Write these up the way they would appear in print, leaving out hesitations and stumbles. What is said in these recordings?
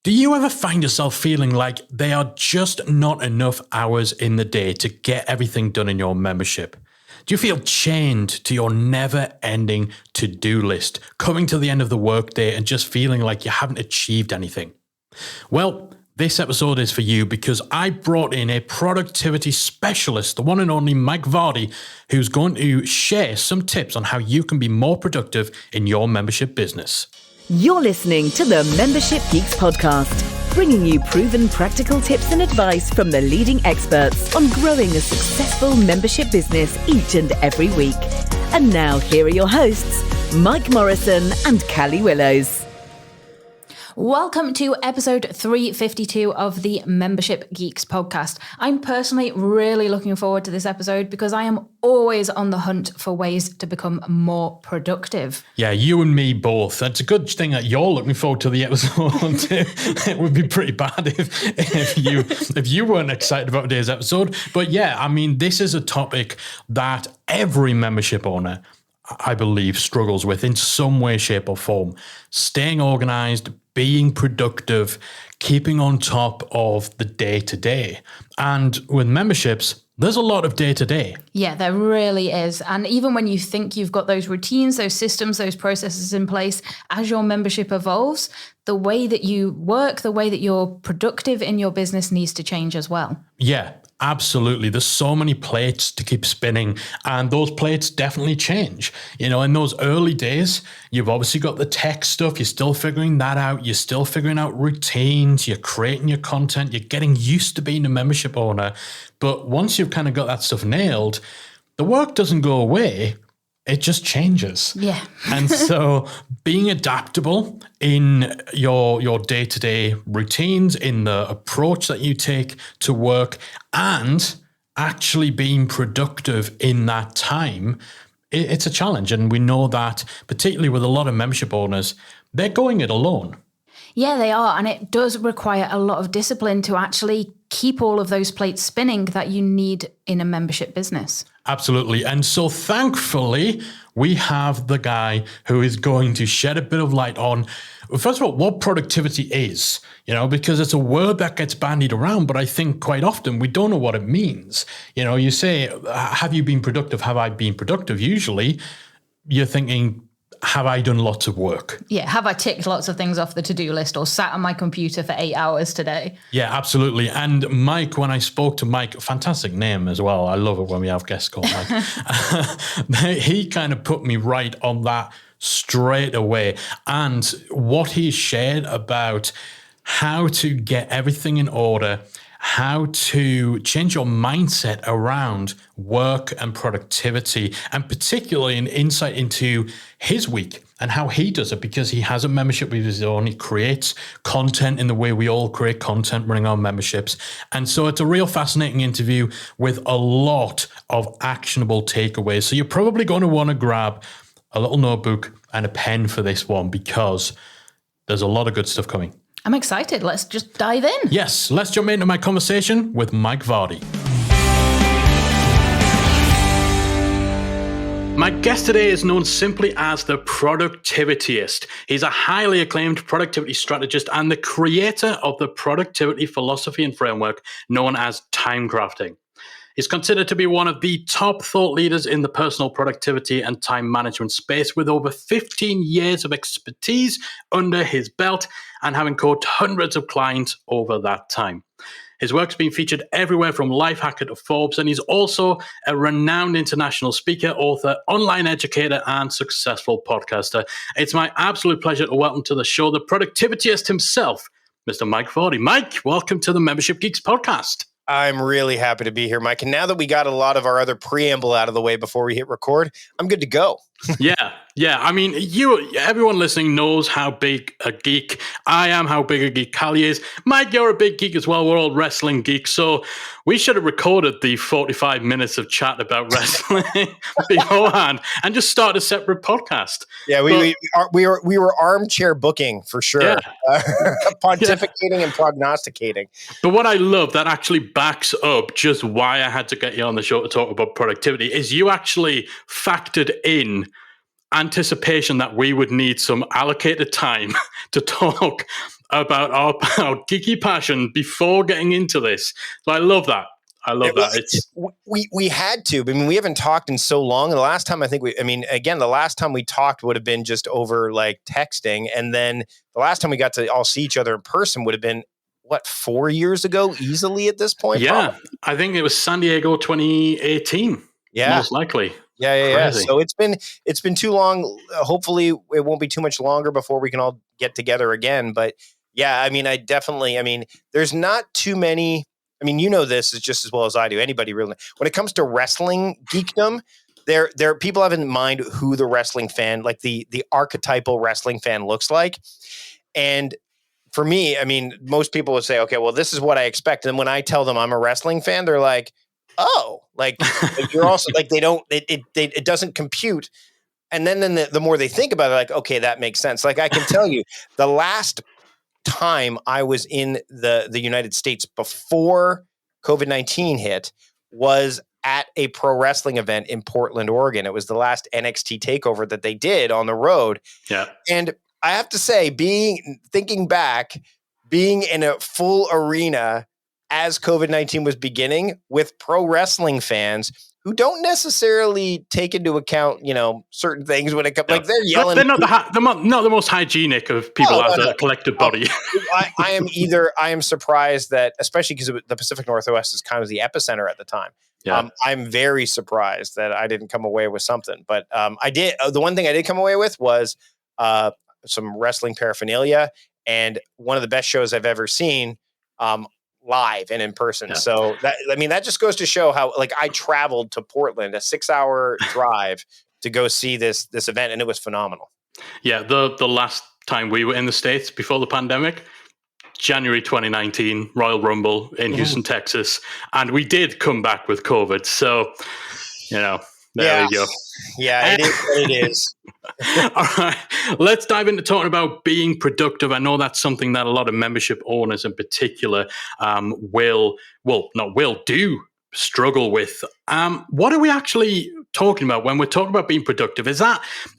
Do you ever find yourself feeling like there are just not enough hours in the day to get everything done in your membership? Do you feel chained to your never-ending to-do list, coming to the end of the workday and just feeling like you haven't achieved anything? Well, this episode is for you because I brought in a productivity specialist, the one and only Mike Vardy, who's going to share some tips on how you can be more productive in your membership business. You're listening to the Membership Geeks podcast, bringing you proven practical tips and advice from the leading experts on growing a successful membership business each and every week. And now here are your hosts, Mike Morrison and Callie Willows. Welcome to episode 352 of the Membership Geeks podcast. I'm personally really looking forward to this episode because I am always on the hunt for ways to become more productive. Yeah, you and me both. It's a good thing that you're looking forward to the episode. It would be pretty bad if you weren't excited about today's episode. But yeah, I mean, this is a topic that every membership owner, I believe, struggles with in some way, shape or form. Staying organized, being productive, keeping on top of the day-to-day. And with memberships, there's a lot of day-to-day. Yeah, there really is. And even when you think you've got those routines, those systems, those processes in place, as your membership evolves, the way that you work, the way that you're productive in your business needs to change as well. Yeah, absolutely. There's so many plates to keep spinning, and those plates definitely change. You know, in those early days, you've obviously got the tech stuff. You're still figuring that out. You're still figuring out routines. You're creating your content. You're getting used to being a membership owner. But once you've kind of got that stuff nailed, the work doesn't go away. It just changes. Yeah. And so being adaptable in your day-to-day routines, in the approach that you take to work, and actually being productive in that time, it's a challenge. And we know that particularly with a lot of membership owners, they're going it alone. Yeah, they are. And it does require a lot of discipline to actually keep all of those plates spinning that you need in a membership business. Absolutely. And so thankfully, we have the guy who is going to shed a bit of light on, first of all, what productivity is, you know, because it's a word that gets bandied around, but I think quite often we don't know what it means. You know, you say, have you been productive? Have I been productive? Usually you're thinking, have I done lots of work? Yeah, have I ticked lots of things off the to-do list or sat on my computer for 8 hours today? Yeah, absolutely. And Mike, when I spoke to Mike, fantastic name as well. I love it when we have guests called Mike. He kind of put me right on that straight away. And what he shared about how to get everything in order, how to change your mindset around work and productivity, and particularly an insight into his week and how he does it, because he has a membership of his own. He creates content in the way we all create content running our memberships. And so it's a real fascinating interview with a lot of actionable takeaways. So you're probably going to want to grab a little notebook and a pen for this one, because there's a lot of good stuff coming. I'm excited. Let's just dive in. Yes, let's jump into my conversation with Mike Vardy. My guest today is known simply as the Productivityist. He's a highly acclaimed productivity strategist and the creator of the productivity philosophy and framework known as time crafting. He's considered to be one of the top thought leaders in the personal productivity and time management space, with over 15 years of expertise under his belt and having coached hundreds of clients over that time. His work's been featured everywhere from Lifehacker to Forbes, and he's also a renowned international speaker, author, online educator, and successful podcaster. It's my absolute pleasure to welcome to the show the Productivityist himself, Mr. Mike Vardy. Mike, welcome to the Membership Geeks podcast. I'm really happy to be here, Mike. And now that we got a lot of our other preamble out of the way before we hit record, I'm good to go. Yeah. I mean, everyone listening knows how big a geek I am, how big a geek Callie is. Mike, you're a big geek as well. We're all wrestling geeks. So we should have recorded the 45 minutes of chat about wrestling beforehand and just start a separate podcast. Yeah, we were armchair booking for sure. Yeah. Pontificating and prognosticating. But what I love that actually backs up just why I had to get you on the show to talk about productivity is you actually factored in anticipation that we would need some allocated time to talk about our geeky passion before getting into this. So I love that. I love that. It's we had to. I mean, we haven't talked in so long. And the last time the last time we talked would have been just over like texting. And then the last time we got to all see each other in person would have been, 4 years ago, easily at this point? Yeah. Probably. I think it was San Diego 2018. Yeah. Most likely. Yeah. Crazy. So it's been too long. Hopefully it won't be too much longer before we can all get together again. But yeah, I mean, there's not too many. I mean, you know this is just as well as I do. Anybody really, when it comes to wrestling geekdom, there people have in mind who the wrestling fan, like the archetypal wrestling fan looks like. And for me, I mean, most people would say, okay, well, this is what I expect. And when I tell them I'm a wrestling fan, they're like, oh, like you're also like, it doesn't compute. And then the more they think about it, like, okay, that makes sense. Like I can tell you the last time I was in the United States before COVID-19 hit was at a pro wrestling event in Portland, Oregon. It was the last NXT takeover that they did on the road. Yeah. And I have to say, thinking back, being in a full arena as COVID-19 was beginning with pro wrestling fans who don't necessarily take into account, certain things when it comes. Like they're yelling. They're not the most hygienic of people as a collective body. I am surprised that, especially because the Pacific Northwest is kind of the epicenter at the time. Yeah. I'm very surprised that I didn't come away with something. But I did. The one thing I did come away with was some wrestling paraphernalia and one of the best shows I've ever seen. Live and in person. Yeah. So that just goes to show how, like, I traveled to Portland, a 6-hour drive to go see this event, and it was phenomenal. Yeah. The last time we were in the States before the pandemic, January 2019, Royal Rumble in Houston, Texas. And we did come back with COVID. So, there we go. Yeah, it is what it is. All right, let's dive into talking about being productive. I know that's something that a lot of membership owners in particular do struggle with. What are we actually talking about when we're talking about being productive? Is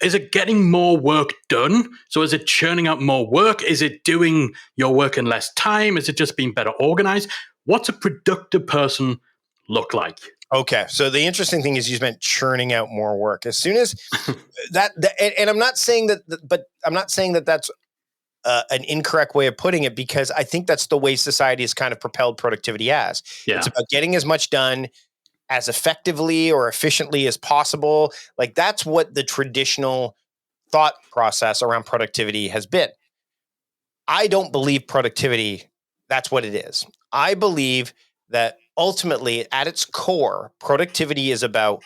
it getting more work done? So is it churning out more work? Is it doing your work in less time? Is it just being better organized? What's a productive person look like? Okay, so the interesting thing is you meant churning out more work. As soon as and I'm not saying that, but I'm not saying that that's an incorrect way of putting it, because I think that's the way society has kind of propelled productivity as. Yeah. It's about getting as much done as effectively or efficiently as possible. Like that's what the traditional thought process around productivity has been. I don't believe productivity, that's what it is. I believe that ultimately, at its core, productivity is about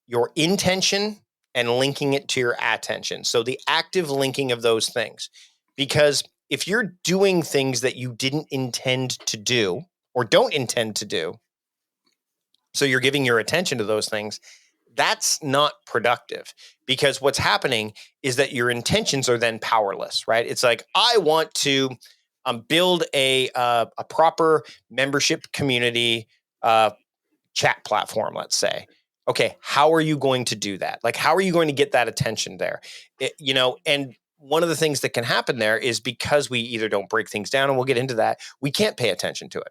your intention and linking it to your attention. So the active linking of those things. Because if you're doing things that you didn't intend to do or don't intend to do, so you're giving your attention to those things, that's not productive. Because what's happening is that your intentions are then powerless, right? It's like, I want to build a proper membership community chat platform, let's say. Okay, how are you going to do that? Like, how are you going to get that attention there? And one of the things that can happen there is because we either don't break things down, and we'll get into that, we can't pay attention to it.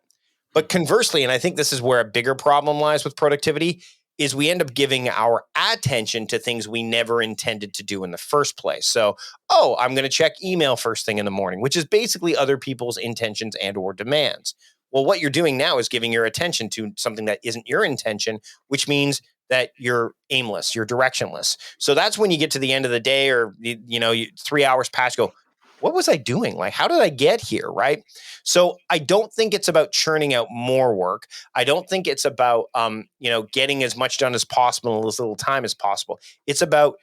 But conversely, and I think this is where a bigger problem lies with productivity, is we end up giving our attention to things we never intended to do in the first place. So, I'm going to check email first thing in the morning, which is basically other people's intentions and or demands. Well, what you're doing now is giving your attention to something that isn't your intention, which means that you're aimless, you're directionless. So that's when you get to the end of the day, or 3 hours past, you go, what was I doing? Like, how did I get here? Right. So I don't think it's about churning out more work. I don't think it's about, getting as much done as possible in as little time as possible. It's about,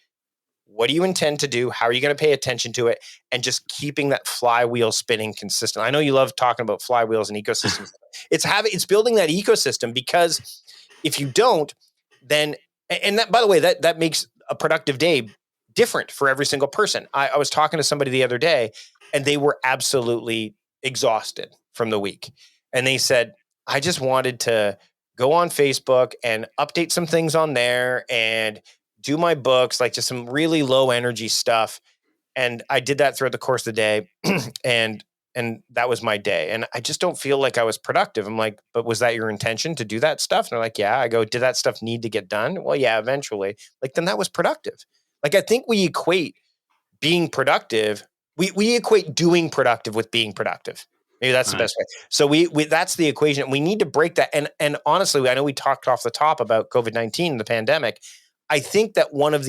what do you intend to do? How are you going to pay attention to it? And just keeping that flywheel spinning consistent. I know you love talking about flywheels and ecosystems. It's building that ecosystem, because if you don't, then, and that, by the way, that makes a productive day different for every single person. I was talking to somebody the other day, and they were absolutely exhausted from the week. And they said, I just wanted to go on Facebook and update some things on there and do my books, like just some really low energy stuff. And I did that throughout the course of the day. And and that was my day. And I just don't feel like I was productive. I'm like, but was that your intention to do that stuff? And they're like, yeah. I go, did that stuff need to get done? Well, yeah, eventually. Like, then that was productive. Like, I think we equate being productive. We equate doing productive with being productive. Maybe that's the best way. So we that's the equation. We need to break that. And honestly, I know we talked off the top about COVID-19, the pandemic. I think that one of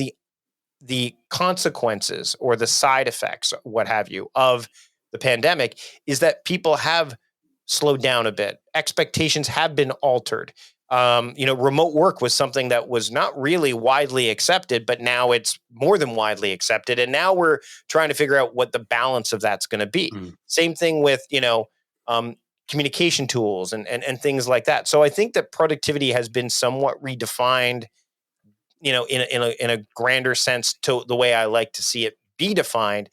the consequences or the side effects, what have you, of the pandemic is that people have slowed down a bit. Expectations have been altered. Remote work was something that was not really widely accepted, but now it's more than widely accepted. And now we're trying to figure out what the balance of that's going to be. Same thing with, communication tools and things like that. So I think that productivity has been somewhat redefined, in a grander sense to the way I like to see it be defined.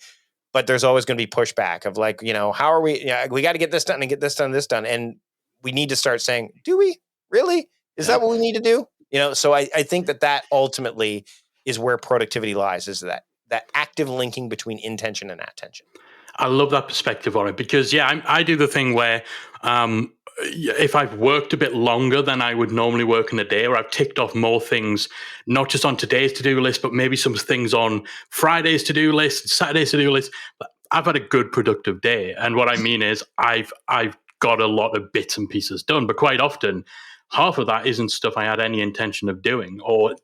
But there's always going to be pushback of like, how are we? We got to get this done and get this done, and we need to start saying, do we really? Is that what we need to do? So I think that ultimately is where productivity lies, is that active linking between intention and attention. I love that perspective on it because, I do the thing where if I've worked a bit longer than I would normally work in a day, or I've ticked off more things, not just on today's to-do list, but maybe some things on Friday's to-do list, Saturday's to-do list, I've had a good productive day. And what I mean is I've got a lot of bits and pieces done, but quite often half of that isn't stuff I had any intention of doing or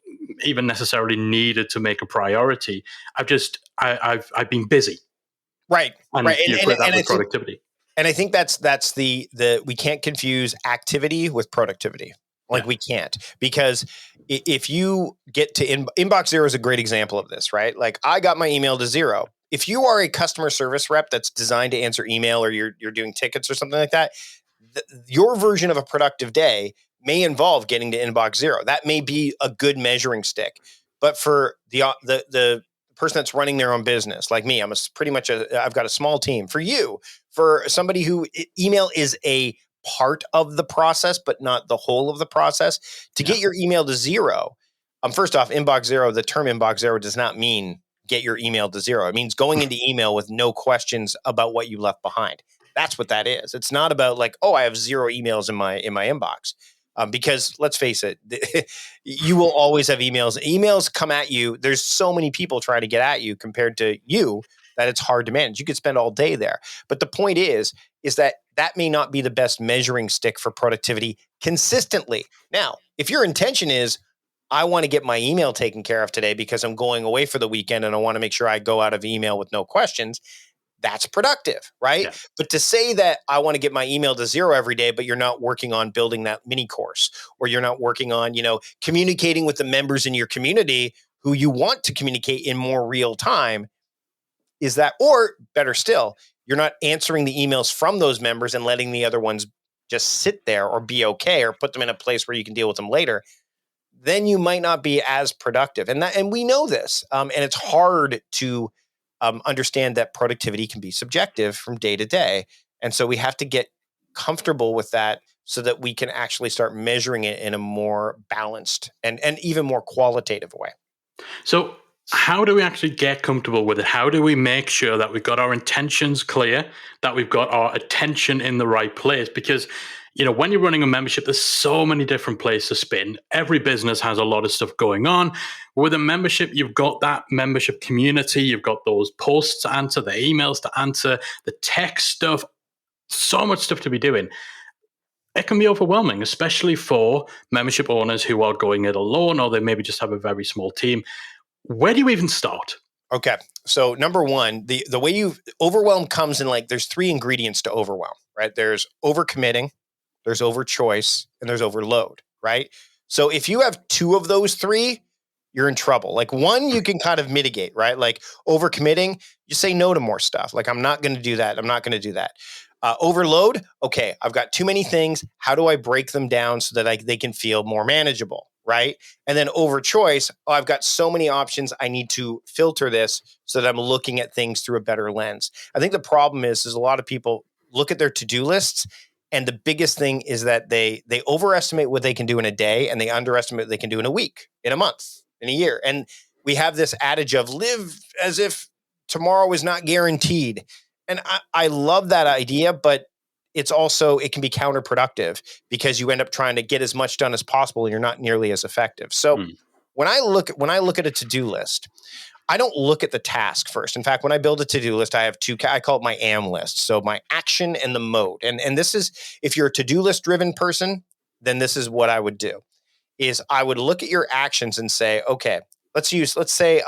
even necessarily needed to make a priority. I've been busy. Right. Right. And productivity. And I think that's the we can't confuse activity with productivity. Like we can't, because if you get to inbox zero is a great example of this, right? Like I got my email to zero. If you are a customer service rep that's designed to answer email, or you're doing tickets or something like that, your version of a productive day may involve getting to inbox zero. That may be a good measuring stick. But for the person that's running their own business, like me, I've got a small team. For you, for somebody who email is a part of the process, but not the whole of the process, to get your email to zero. First off, inbox zero, the term inbox zero does not mean get your email to zero. It means going into email with no questions about what you left behind. That's what that is. It's not about like, I have zero emails in my inbox. Because let's face it, you will always have emails. Emails come at you. There's so many people trying to get at you compared to you that it's hard to manage. You could spend all day there. But the point is that may not be the best measuring stick for productivity consistently. Now, if your intention is, I want to get my email taken care of today because I'm going away for the weekend and I want to make sure I go out of email with no questions, that's productive, right? Yeah. But to say that I want to get my email to zero every day, but you're not working on building that mini course, or you're not working on, communicating with the members in your community who you want to communicate in more real time, is that, or better still, you're not answering the emails from those members and letting the other ones just sit there or be okay, or put them in a place where you can deal with them later, then you might not be as productive. And we know this, and it's hard to understand that productivity can be subjective from day to day. And so we have to get comfortable with that so that we can actually start measuring it in a more balanced and even more qualitative way. So how do we actually get comfortable with it? How do we make sure that we've got our intentions clear, that we've got our attention in the right place? Because when you're running a membership, there's so many different places to spin. Every business has a lot of stuff going on. With a membership, you've got that membership community. You've got those posts to answer, the emails to answer, the tech stuff, so much stuff to be doing. It can be overwhelming, especially for membership owners who are going it alone, or they maybe just have a very small team. Where do you even start? Okay. So number one, the way overwhelm comes in, like, there's three ingredients to overwhelm, right? There's overcommitting, there's overchoice, and there's overload, right? So if you have two of those three, you're in trouble. Like, one, you can kind of mitigate, right? Like overcommitting, you say no to more stuff. Like, I'm not going to do that. I'm not going to do that. Overload, okay, I've got too many things. How do I break them down so that they can feel more manageable, right? And then overchoice, I've got so many options. I need to filter this so that I'm looking at things through a better lens. I think the problem is a lot of people look at their to-do lists, and the biggest thing is that they overestimate what they can do in a day, and they underestimate what they can do in a week, in a month, in a year. And we have this adage of live as if tomorrow is not guaranteed. And I love that idea, but it can be counterproductive because you end up trying to get as much done as possible and you're not nearly as effective. So when I look at a to-do list, I don't look at the task first. In fact, when I build a to-do list, I have I call it my AM list. So my action and the mode. And this is, if you're a to-do list driven person, then this is what I would do is I would look at your actions and say, okay, let's say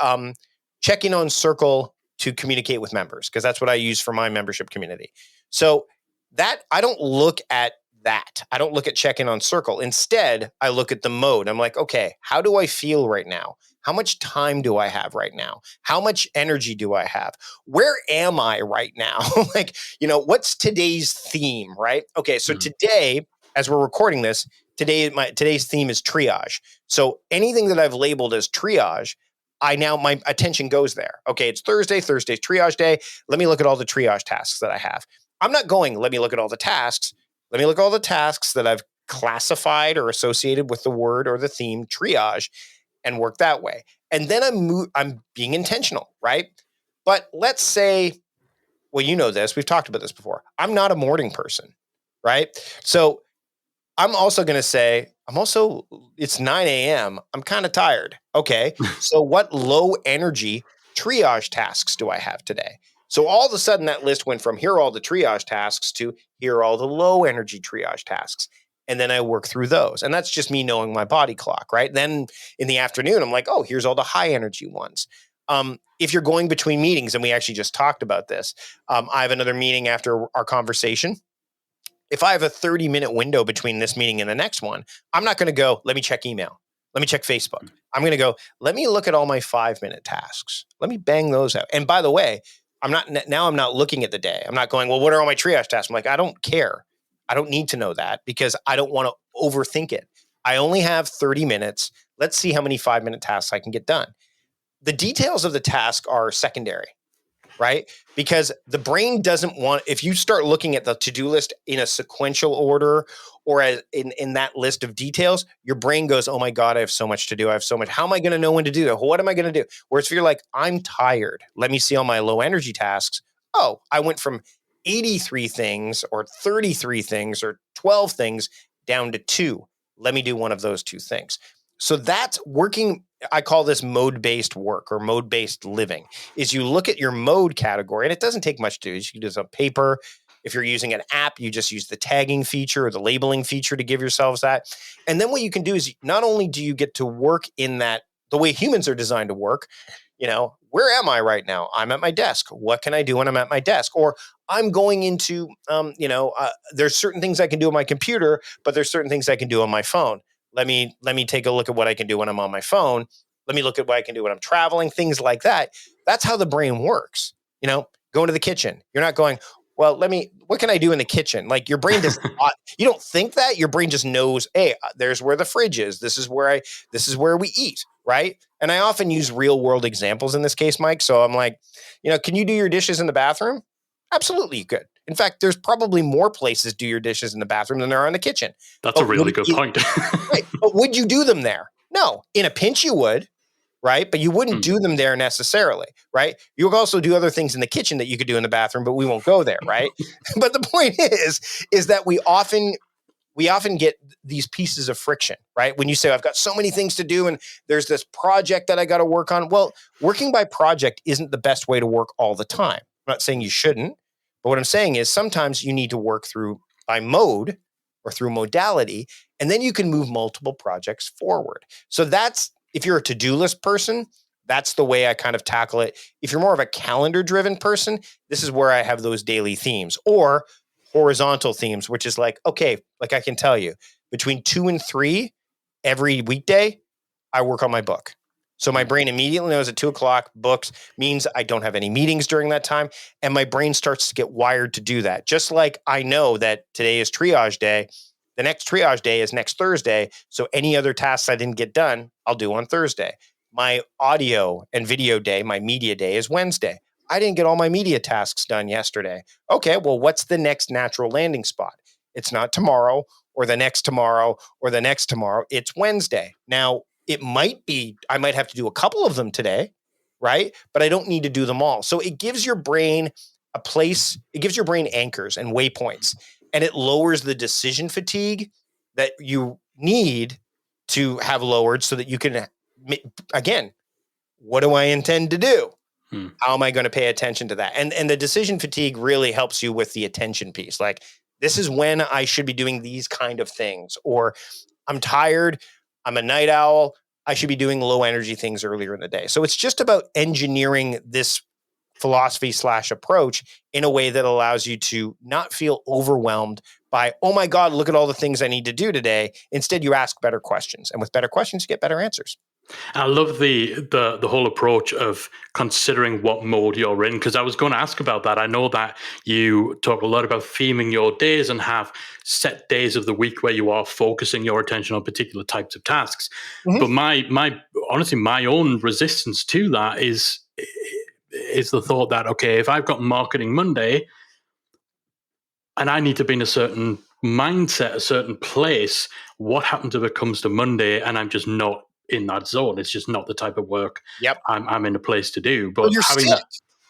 checking on Circle to communicate with members, because that's what I use for my membership community. So that I don't look at that. I don't look at check-in on Circle. Instead, I look at the mode. I'm like, okay, how do I feel right now? How much time do I have right now? How much energy do I have? Where am I right now? Like, what's today's theme, right? Okay, so today, as we're recording this, today's theme is triage. So anything that I've labeled as triage, my attention goes there. Okay, it's Thursday's triage day. Let me look at all the triage tasks that I have. I'm not going, let me look at all the tasks. Let me look at all the tasks that I've classified or associated with the word or the theme triage and work that way. And then I'm being intentional, right? But let's say, well, you know this, we've talked about this before. I'm not a morning person, right? So I'm also going to say, it's 9 a.m. I'm kind of tired. Okay. So what low energy triage tasks do I have today? So all of a sudden that list went from here are all the triage tasks to here are all the low energy triage tasks. And then I work through those. And that's just me knowing my body clock, right? Then in the afternoon, I'm like, oh, here's all the high energy ones. If you're going between meetings, and we actually just talked about this, I have another meeting after our conversation. If I have a 30-minute window between this meeting and the next one, I'm not going to go, let me check email. Let me check Facebook. I'm going to go, let me look at all my 5-minute tasks. Let me bang those out. And by the way, I'm not looking at the day. I'm not going, well, what are all my triage tasks? I'm like, I don't care. I don't need to know that because I don't want to overthink it. I only have 30 minutes. Let's see how many 5-minute tasks I can get done. The details of the task are secondary, right? Because the brain doesn't want, if you start looking at the to-do list in a sequential order or in that list of details, your brain goes, oh my God, I have so much to do. I have so much. How am I going to know when to do that? What am I going to do? Whereas if you're like, I'm tired, let me see all my low energy tasks. Oh, I went from 83 things or 33 things or 12 things down to 2. Let me do one of those 2 things. So that's working. I call this mode-based work or mode-based living is you look at your mode category and it doesn't take much to do. You can do this on paper. If you're using an app, you just use the tagging feature or the labeling feature to give yourselves that. And then what you can do is not only do you get to work in that, the way humans are designed to work, where am I right now? I'm at my desk. What can I do when I'm at my desk? Or I'm going into, there's certain things I can do on my computer, but there's certain things I can do on my phone. Let me take a look at what I can do when I'm on my phone. Let me look at what I can do when I'm traveling, things like that. That's how the brain works. Going to the kitchen. You're not going, well, what can I do in the kitchen? Like your brain does not, you don't think that. Your brain just knows, hey, there's where the fridge is. This is where we eat, right? And I often use real world examples in this case, Mike. So I'm like, can you do your dishes in the bathroom? Absolutely, you could. In fact, there's probably more places to do your dishes in the bathroom than there are in the kitchen. That's a really good point. Right. But would you do them there? No. In a pinch, you would, right? But you wouldn't do them there necessarily, right? You would also do other things in the kitchen that you could do in the bathroom, but we won't go there, right? But the point is that we often get these pieces of friction, right? When you say, I've got so many things to do and there's this project that I got to work on. Well, working by project isn't the best way to work all the time. I'm not saying you shouldn't, but what I'm saying is sometimes you need to work through by mode or through modality, and then you can move multiple projects forward. So that's, if you're a to-do list person, that's the way I kind of tackle it. If you're more of a calendar-driven person, this is where I have those daily themes or horizontal themes, which is like, okay, like I can tell you, between 2 and 3 every weekday, I work on my book. So my brain immediately knows at 2:00 books means I don't have any meetings during that time. And my brain starts to get wired to do that. Just like I know that today is triage day. The next triage day is next Thursday. So any other tasks I didn't get done, I'll do on Thursday. My audio and video day, my media day is Wednesday. I didn't get all my media tasks done yesterday. Okay, well, what's the next natural landing spot? It's not tomorrow or the next tomorrow or the next tomorrow. It's Wednesday. Now, it might be, I might have to do a couple of them today, right? But I don't need to do them all. So it gives your brain a place, it gives your brain anchors and waypoints, and it lowers the decision fatigue that you need to have lowered so that you can, again, what do I intend to do? How am I going to pay attention to that? And the decision fatigue really helps you with the attention piece. Like, this is when I should be doing these kind of things, or I'm tired, I'm a night owl, I should be doing low energy things earlier in the day. So it's just about engineering this philosophy / approach in a way that allows you to not feel overwhelmed by, oh my God, look at all the things I need to do today. Instead, you ask better questions. And with better questions, you get better answers. I love the whole approach of considering what mode you're in, because I was going to ask about that. I know that you talk a lot about theming your days and have set days of the week where you are focusing your attention on particular types of tasks. But my honestly, my own resistance to that is the thought that, okay, if I've got Marketing Monday and I need to be in a certain mindset, a certain place, what happens if it comes to Monday and I'm just not in that zone? It's just not the type of work I'm in a place to do. But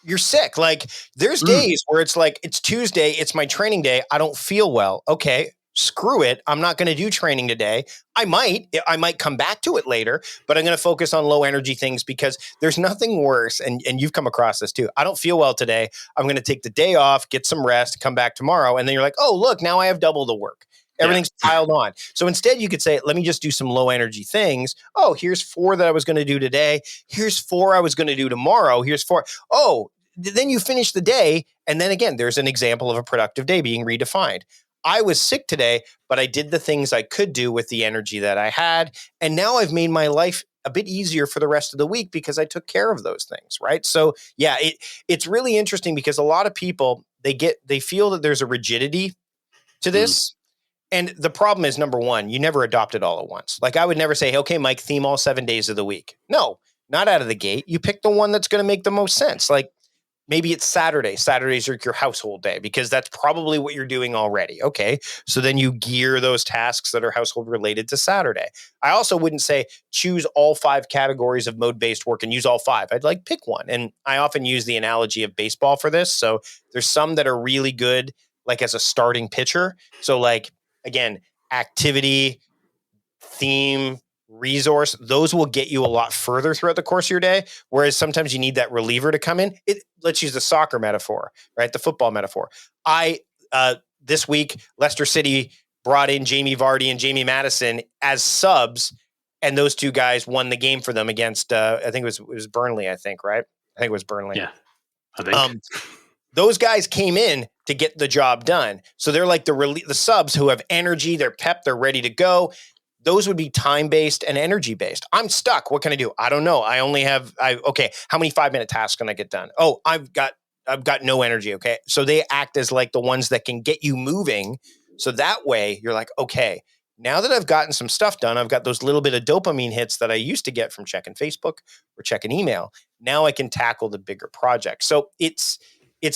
you're sick. Like, there's days where it's like, it's Tuesday, it's my training day, I don't feel well. Okay, screw it. I'm not going to do training today. I might come back to it later, but I'm going to focus on low energy things, because there's nothing worse. And you've come across this too. I don't feel well today. I'm going to take the day off, get some rest, come back tomorrow. And then you're like, oh, look, now I have double the work. Everything's piled on. So instead you could say, let me just do some low energy things. Oh, here's 4 that I was going to do today. Here's 4 I was going to do tomorrow. Here's 4. Oh, then you finish the day. And then again, there's an example of a productive day being redefined. I was sick today, but I did the things I could do with the energy that I had. And now I've made my life a bit easier for the rest of the week because I took care of those things, right? So yeah, it's really interesting, because a lot of people, they feel that there's a rigidity to this. And the problem is, number one, you never adopt it all at once. Like, I would never say, okay, Mike, theme all 7 days of the week. No, not out of the gate. You pick the one that's going to make the most sense. Like, maybe it's Saturday. Saturdays are your household day, because that's probably what you're doing already. Okay, so then you gear those tasks that are household related to Saturday. I also wouldn't say choose all 5 categories of mode-based work and use all 5. I'd like pick one. And I often use the analogy of baseball for this. So there's some that are really good, like as a starting pitcher. So like, again, activity, theme, resource, those will get you a lot further throughout the course of your day. Whereas sometimes you need that reliever to come in. Let's use the soccer metaphor, right? The football metaphor. This week, Leicester City brought in Jamie Vardy and Jamie Madison as subs, and those 2 guys won the game for them against, I think it was Burnley, I think, right? I think it was Burnley. Yeah, I think. Those guys came in to get the job done. So they're like the subs who have energy, they're pepped, they're ready to go. Those would be time-based and energy-based. I'm stuck. What can I do? I don't know. I only have, okay, how many 5-minute tasks can I get done? Oh, I've got no energy. Okay. So they act as like the ones that can get you moving. So that way you're like, okay, now that I've gotten some stuff done, I've got those little bit of dopamine hits that I used to get from checking Facebook or checking email. Now I can tackle the bigger project. So it's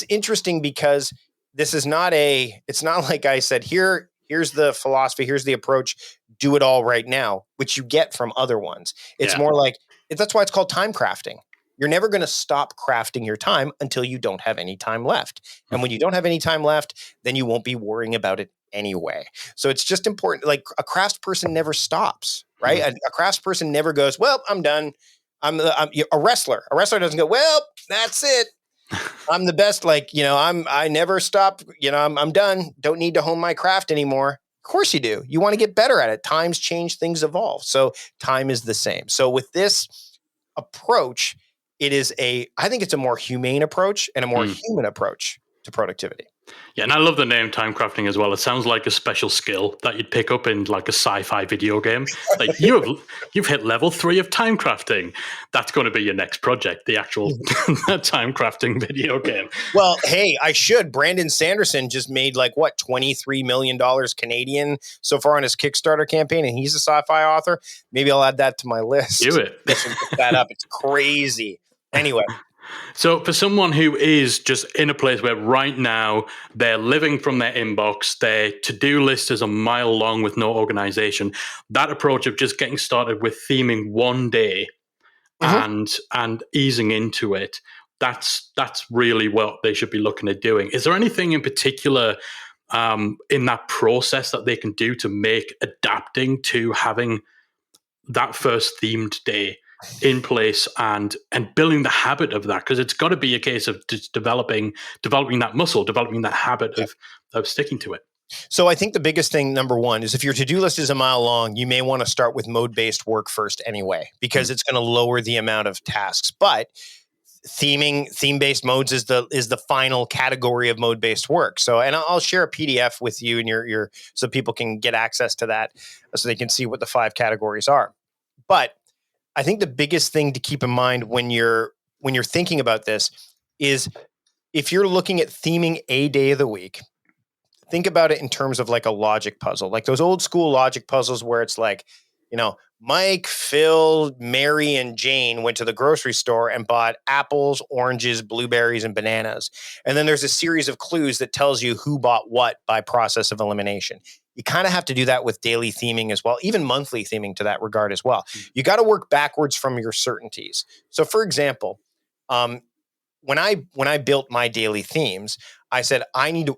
interesting, because this is it's not like I said, here's the philosophy, here's the approach, do it all right now, which you get from other ones. It's more like, that's why it's called time crafting. You're never going to stop crafting your time until you don't have any time left. And when you don't have any time left, then you won't be worrying about it anyway. So it's just important. Like, a craftsperson never stops, right? A craftsperson never goes, well, I'm done. I'm a wrestler. A wrestler doesn't go, well, that's it. I'm the best. Like, I never stop. I'm done. Don't need to hone my craft anymore. Of course you do. You want to get better at it. Times change, things evolve. So time is the same. So with this approach, I think it's a more humane approach and a more human approach to productivity. Yeah, and I love the name time crafting as well. It sounds like a special skill that you'd pick up in like a sci-fi video game. Like, you've hit level 3 of time crafting. That's going to be your next project, the actual time crafting video game. Well, hey, I should. Brandon Sanderson just made $23 million Canadian so far on his Kickstarter campaign, and he's a sci-fi author. Maybe I'll add that to my list. Do it. Put that up. It's crazy. Anyway. So for someone who is just in a place where right now they're living from their inbox, their to-do list is a mile long with no organization, that approach of just getting started with theming one day and easing into it, that's really what they should be looking at doing. Is there anything in particular in that process that they can do to make adapting to having that first themed day in place and building the habit of that? Because it's got to be a case of just developing that muscle, developing that habit of sticking to it. So I think the biggest thing, number one, is if your to-do list is a mile long, you may want to start with mode-based work first anyway, because it's going to lower the amount of tasks. But theme-based modes is the final category of mode-based work. So, and I'll share a PDF with you and your so people can get access to that, so they can see what the 5 categories are. But I think the biggest thing to keep in mind when you're thinking about this is if you're looking at theming a day of the week, think about it in terms of like a logic puzzle, like those old school logic puzzles where it's like, Mike, Phil, Mary, and Jane went to the grocery store and bought apples, oranges, blueberries, and bananas. And then there's a series of clues that tells you who bought what by process of elimination. You kind of have to do that with daily theming as well, even monthly theming to that regard as well. You got to work backwards from your certainties. So for example, when I built my daily themes, I said,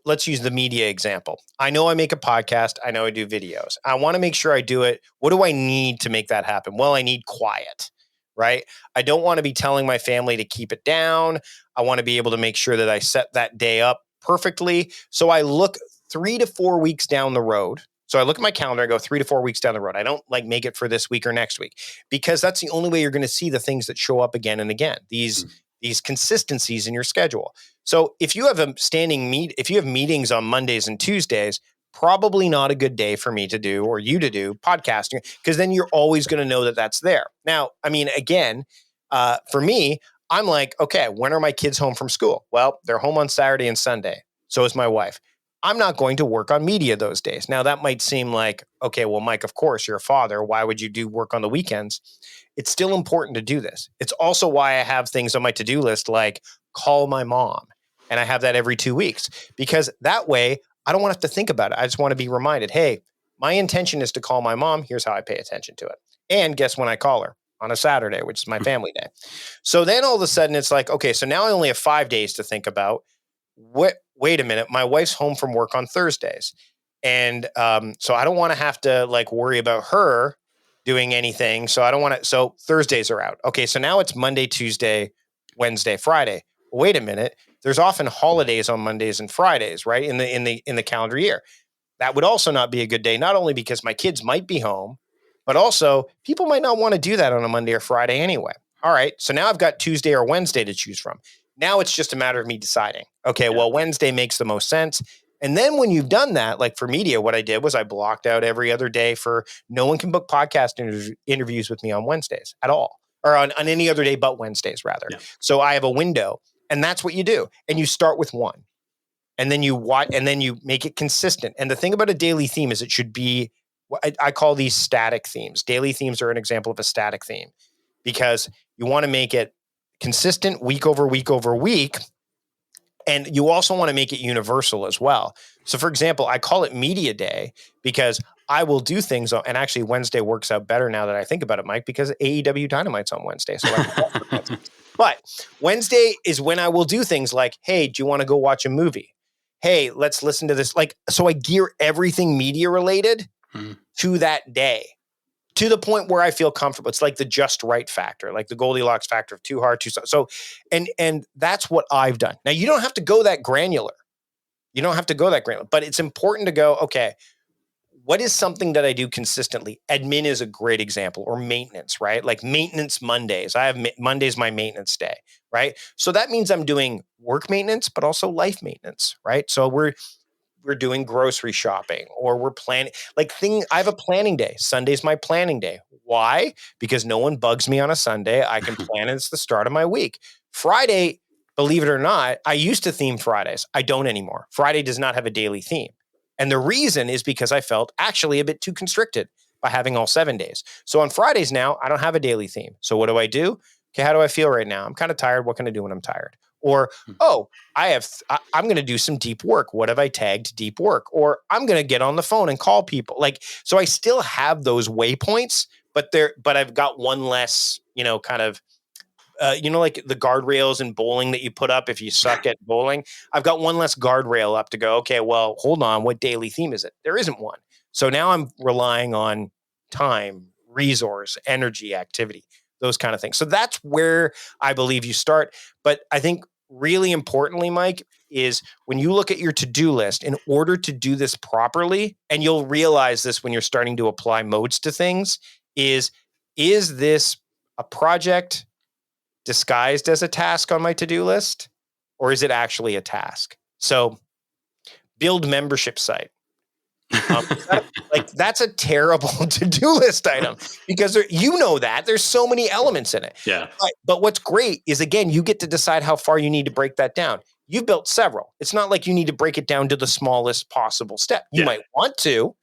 let's use the media example. I know I make a podcast. I know I do videos. I want to make sure I do it. What do I need to make that happen? Well, I need quiet, right? I don't want to be telling my family to keep it down. I want to be able to make sure that I set that day up perfectly. So I look 3 to 4 weeks down the road. So I look at my calendar, I go 3 to 4 weeks down the road. I don't make it for this week or next week, because that's the only way you're going to see the things that show up again and again. These consistencies in your schedule. So if you have if you have meetings on Mondays and Tuesdays, probably not a good day for me to do, or you to do podcasting, because then you're always going to know that that's there. Now, I mean, again, for me, I'm like, okay, when are my kids home from school? Well, they're home on Saturday and Sunday. So is my wife. I'm not going to work on media those days. Now that might seem like, okay, well, Mike, of course you're a father. Why would you do work on the weekends? It's still important to do this. It's also why I have things on my to-do list like call my mom. And I have that every 2 weeks, because that way I don't want to have to think about it. I just want to be reminded, hey, my intention is to call my mom. Here's how I pay attention to it. And guess when I call her? On a Saturday, which is my family day. So then all of a sudden it's like, okay, so now I only have 5 days to think about. Wait a minute, my wife's home from work on Thursdays. And so I don't want to have to worry about her doing anything. So I don't want to, so Thursdays are out. Okay, so now it's Monday, Tuesday, Wednesday, Friday. Wait a minute, there's often holidays on Mondays and Fridays, right? In the calendar year. That would also not be a good day, not only because my kids might be home, but also people might not want to do that on a Monday or Friday anyway. All right, so now I've got Tuesday or Wednesday to choose from. Now it's just a matter of me deciding, okay, well, Wednesday makes the most sense. And then when you've done that, like for media, what I did was I blocked out every other day for no one can book podcast interviews with me on Wednesdays at all, or on any other day but Wednesdays rather. Yeah. So I have a window, and that's what you do. And you start with one, and then you watch, and then you make it consistent. And the thing about a daily theme is it should be, I call these static themes. Daily themes are an example of a static theme, because you want to make it consistent week over week over week. And you also want to make it universal as well. So for example, I call it Media Day because I will do things on, and actually Wednesday works out better now that I think about it, Mike, because AEW Dynamite's on Wednesday. So but Wednesday is when I will do things like, hey, do you want to go watch a movie? Hey, let's listen to this. So I gear everything media related to that day, to the point where I feel comfortable. It's like the just right factor, like the Goldilocks factor of too hard, too soft. So, and that's what I've done. Now, you don't have to go that granular. But it's important to go, okay, what is something that I do consistently? Admin is a great example, or maintenance, right? Like maintenance Mondays. I have Monday's my maintenance day, right? So that means I'm doing work maintenance, but also life maintenance, right? So we're doing grocery shopping, or we're planning I have a planning day. Sunday's my planning day. Why? Because no one bugs me on a Sunday. I can plan, and it's the start of my week. Friday, believe it or not, I used to theme Fridays. I don't anymore. Friday does not have a daily theme. And the reason is because I felt actually a bit too constricted by having all 7 days. So on Fridays now, I don't have a daily theme. So what do? Okay, how do I feel right now? I'm kind of tired. What can I do when I'm tired? Or, I'm going to do some deep work. What have I tagged deep work? Or I'm going to get on the phone and call people. So I still have those waypoints, but I've got one less, kind of like the guardrails in bowling that you put up if you suck at bowling. I've got one less guardrail up to go, okay, well, hold on. What daily theme is it? There isn't one. So now I'm relying on time, resource, energy, activity, those kind of things. So that's where I believe you start. But I think really importantly, Mike, is when you look at your to-do list, in order to do this properly, and you'll realize this when you're starting to apply modes to things, is this a project disguised as a task on my to-do list, or is it actually a task? So build membership site. That's a terrible to-do list item because there's so many elements in it. Yeah. But what's great is, again, you get to decide how far you need to break that down. You've built several. It's not like you need to break it down to the smallest possible step. You might want to.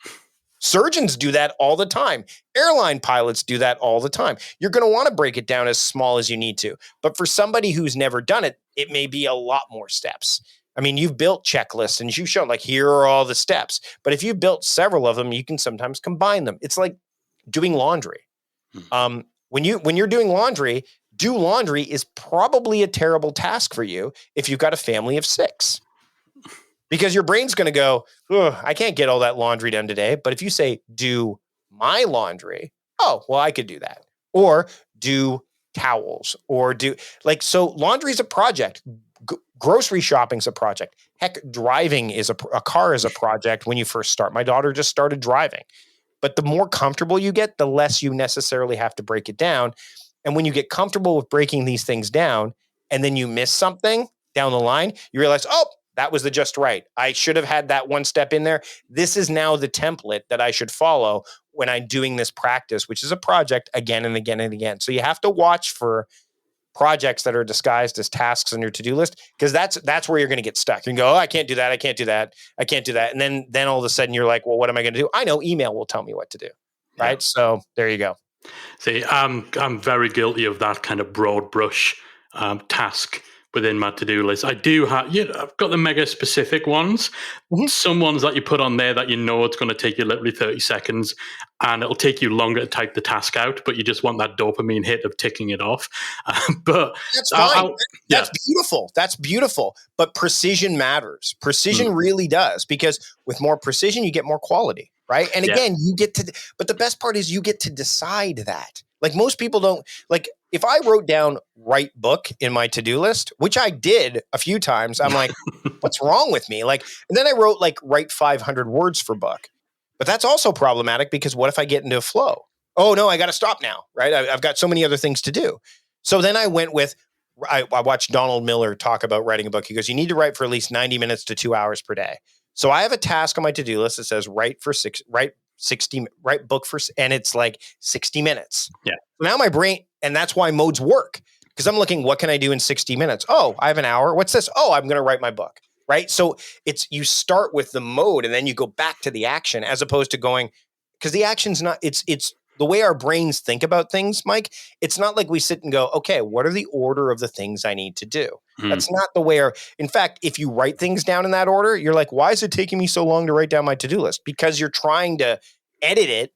Surgeons do that all the time. Airline pilots do that all the time. You're going to want to break it down as small as you need to. But for somebody who's never done it, it may be a lot more steps. I mean, you've built checklists and you've shown like, here are all the steps. But if you built several of them, you can sometimes combine them. It's like doing laundry. When you're doing laundry, do laundry is probably a terrible task for you if you've got a family of 6. Because your brain's going to go, I can't get all that laundry done today. But if you say, do my laundry, oh, well, I could do that. Or do towels or so laundry is a project. Grocery shopping's a project. Heck, driving is a car is a project when you first start. My daughter just started driving. But the more comfortable you get, the less you necessarily have to break it down. And when you get comfortable with breaking these things down and then you miss something down the line, you realize, oh, that was the just right. I should have had that one step in there. This is now the template that I should follow when I'm doing this practice, which is a project again and again and again. So you have to watch for projects that are disguised as tasks on your to-do list, because that's where you're going to get stuck. You can go, oh, I can't do that. I can't do that. I can't do that. And then all of a sudden you're like, well, what am I going to do? I know email will tell me what to do. Right. Yeah. So there you go. See, I'm very guilty of that kind of broad brush task within my to-do list. I do have, I've got the mega specific ones, some ones that you put on there that it's going to take you literally 30 seconds and it'll take you longer to type the task out, but you just want that dopamine hit of ticking it off. But that's fine. That's beautiful. That's beautiful. But precision matters. Precision really does, because with more precision, you get more quality, right? And again, but the best part is you get to decide that. Like most people don't, like if I wrote down write book in my to-do list, which I did a few times, I'm like, what's wrong with me? Like, and then I wrote like write 500 words for book, but that's also problematic because what if I get into a flow? Oh no, I got to stop now, right? I've got so many other things to do. So then I went with, I watched Donald Miller talk about writing a book. He goes, you need to write for at least 90 minutes to 2 hours per day. So I have a task on my to-do list that says write book for, and it's like 60 minutes. Yeah. Now my brain, and that's why modes work, because I'm looking, what can I do in 60 minutes? Oh, I have an hour. What's this? Oh, I'm going to write my book. Right. So you start with the mode and then you go back to the action, as opposed to going, because the action's not, it's the way our brains think about things, Mike. It's not like we sit and go, okay, what are the order of the things I need to do? That's not the way in fact, if you write things down in that order, you're like, why is it taking me so long to write down my to-do list? Because you're trying to edit it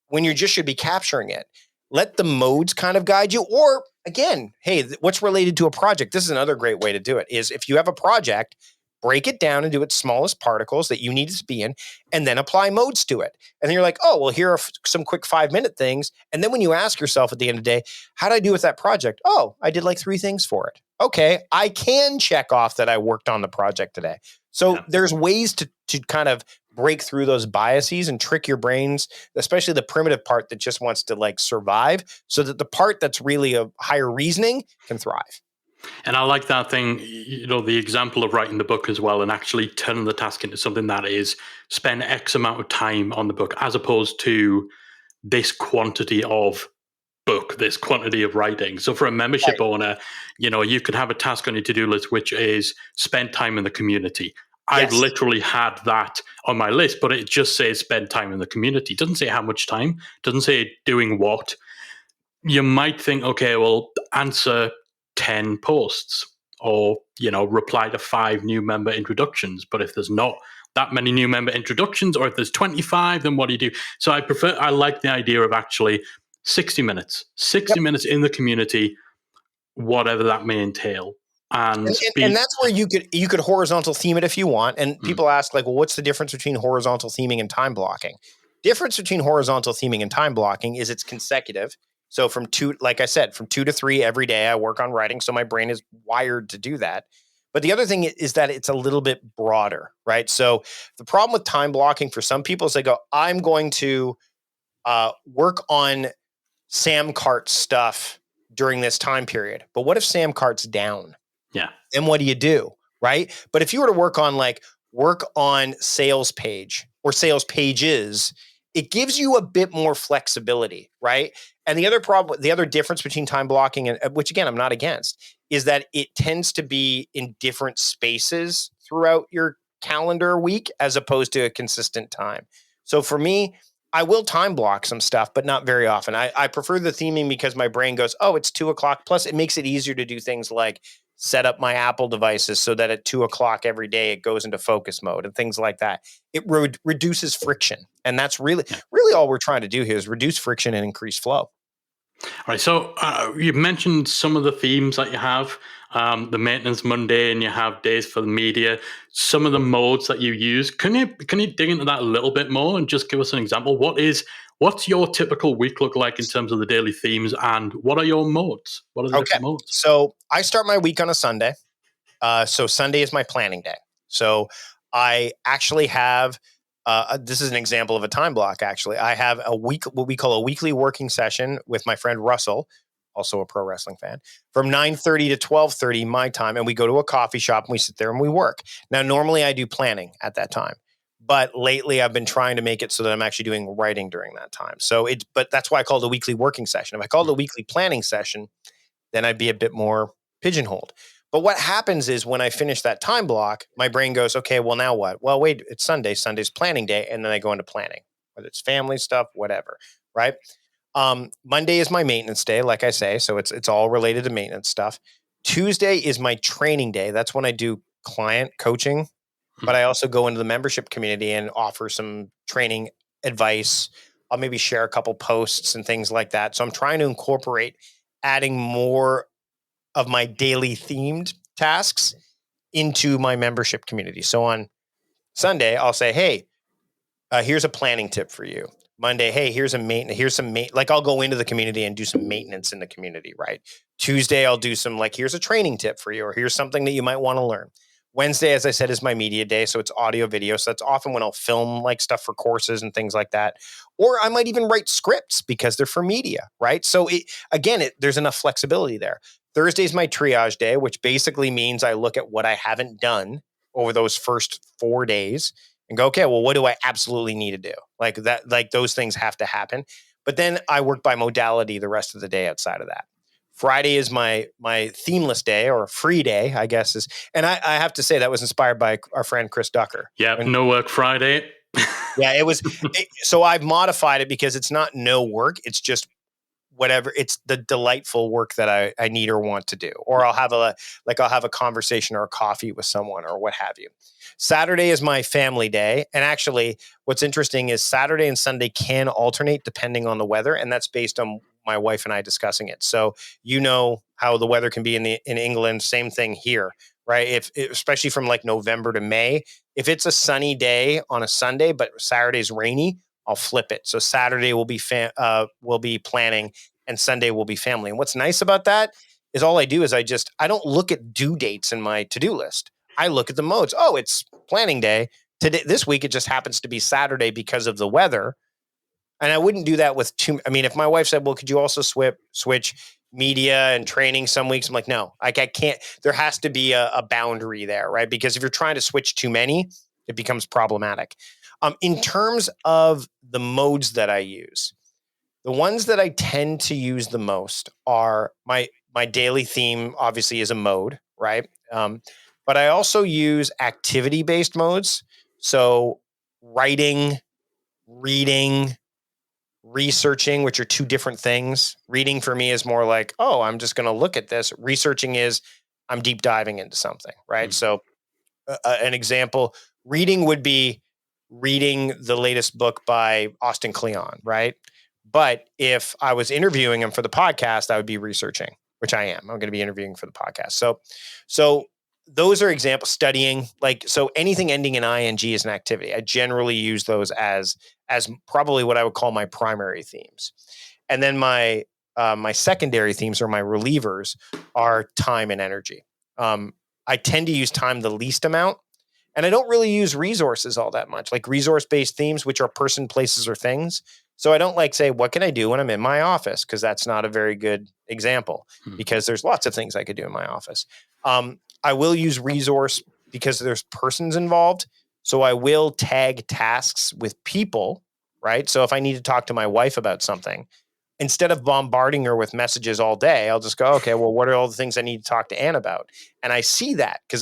when you just should be capturing it. Let the modes kind of guide you. Or again, hey, what's related to a project? This is another great way to do it, is if you have a project, break it down and do its smallest particles that you need it to be in, and then apply modes to it. And then you're like, oh, well, here are some quick 5-minute things. And then when you ask yourself at the end of the day, how did I do with that project? Oh, I did like 3 things for it. Okay, I can check off that I worked on the project today. So there's ways to kind of break through those biases and trick your brains, especially the primitive part that just wants to like survive, so that the part that's really a higher reasoning can thrive. And I like that thing, the example of writing the book as well, and actually turning the task into something that is spend X amount of time on the book, as opposed to this quantity of book, this quantity of writing. So for a membership owner, you could have a task on your to-do list, which is spend time in the community. I've literally had that on my list, but it just says spend time in the community. It doesn't say how much time, it doesn't say doing what. You might think, okay, well, answer 10 posts or, reply to 5 new member introductions. But if there's not that many new member introductions, or if there's 25, then what do you do? So I like the idea of actually 60 minutes in the community, whatever that may entail. And that's where you could horizontal theme it if you want. And people ask, like, well, what's the difference between horizontal theming and time blocking? Difference between horizontal theming and time blocking is it's consecutive. So from 2 to 3 every day, I work on writing. So my brain is wired to do that. But the other thing is that it's a little bit broader, right? So the problem with time blocking for some people is they go, I'm going to work on Sam Cart's stuff during this time period. But what if Sam Cart's down? Yeah. Then what do you do? Right. But if you were to work on sales page or sales pages, it gives you a bit more flexibility. Right. And the other difference between time blocking and which again, I'm not against, is that it tends to be in different spaces throughout your calendar week as opposed to a consistent time. So for me, I will time block some stuff, but not very often. I prefer the theming because my brain goes, oh, it's 2:00. Plus, it makes it easier to do things like set up my Apple devices so that at 2:00 every day, it goes into focus mode and things like that. It reduces friction. And that's really all we're trying to do here is reduce friction and increase flow. All right. So you mentioned some of the themes that you have, the maintenance Monday, and you have days for the media, some of the modes that you use. Can you dig into that a little bit more and just give us an example? What's your typical week look like in terms of the daily themes, and what are your modes? What are the different modes? So I start my week on a Sunday. So Sunday is my planning day. So I actually have this is an example of a time block. Actually, I have what we call a weekly working session with my friend Russell, also a pro wrestling fan, from 9:30 to 12:30 my time, and we go to a coffee shop and we sit there and we work. Now, normally I do planning at that time, but lately I've been trying to make it so that I'm actually doing writing during that time. But that's why I call it a weekly working session. If I call it a weekly planning session, then I'd be a bit more pigeonholed. But what happens is when I finish that time block, my brain goes, okay, well, now what? Well, wait, it's Sunday. Sunday's planning day. And then I go into planning, whether it's family stuff, whatever, right? Monday is my maintenance day, like I say. So it's all related to maintenance stuff. Tuesday is my training day. That's when I do client coaching, but I also go into the membership community and offer some training advice. I'll maybe share a couple posts and things like that. So I'm trying to incorporate adding more of my daily themed tasks into my membership community. So on Sunday, I'll say, hey, here's a planning tip for you. Monday, hey, here's some like I'll go into the community and do some maintenance in the community, right? Tuesday, I'll do some here's a training tip for you, or here's something that you might want to learn. Wednesday, as I said, is my media day. So it's audio, video. So that's often when I'll film stuff for courses and things like that. Or I might even write scripts because they're for media, right? So there's enough flexibility there. Thursday is my triage day, which basically means I look at what I haven't done over those first 4 days and go, okay, well, what do I absolutely need to do? Those things have to happen. But then I work by modality the rest of the day outside of that. Friday is my themeless day or free day, I guess and I have to say that was inspired by our friend Chris Ducker. Yeah, no work Friday. Yeah, it was. So I've modified it because it's not no work. It's just whatever. It's the delightful work that I need or want to do. Or I'll have a conversation or a coffee with someone or what have you. Saturday is my family day. And actually, what's interesting is Saturday and Sunday can alternate depending on the weather. And that's based on my wife and I discussing it. So you know how the weather can be in England. Same thing here, right? Especially from November to May, if it's a sunny day on a Sunday, but Saturday's rainy, I'll flip it. So Saturday will be planning and Sunday will be family. And what's nice about that is all I do is I don't look at due dates in my to-do list. I look at the modes. Oh, it's planning day. Today, this week, it just happens to be Saturday because of the weather. And I wouldn't do that with if my wife said, well, could you also switch media and training some weeks? I'm like, no, I can't. There has to be a boundary there, right? Because if you're trying to switch too many, it becomes problematic. In terms of the modes that I use, the ones that I tend to use the most are my daily theme, obviously, is a mode, right? But I also use activity-based modes. So writing, reading, researching, which are two different things. Reading for me is more like, oh, I'm just going to look at this. Researching is I'm deep diving into something, right? So an example, reading would be reading the latest book by Austin Kleon, right? But if I was interviewing him for the podcast, I would be researching, which I am. I'm going to be interviewing for the podcast. So those are examples. Studying, so anything ending in ing is an activity. I generally use those as probably what I would call my primary themes. And then my secondary themes, or my relievers, are time and energy. I tend to use time the least amount, and I don't really use resources all that much, like resource-based themes, which are person, places, or things. So I don't say, what can I do when I'm in my office? Because that's not a very good example, because there's lots of things I could do in my office. I will use resource because there's persons involved. So I will tag tasks with people, right? So if I need to talk to my wife about something, instead of bombarding her with messages all day, I'll just go, okay, well, what are all the things I need to talk to Anne about? And I see that because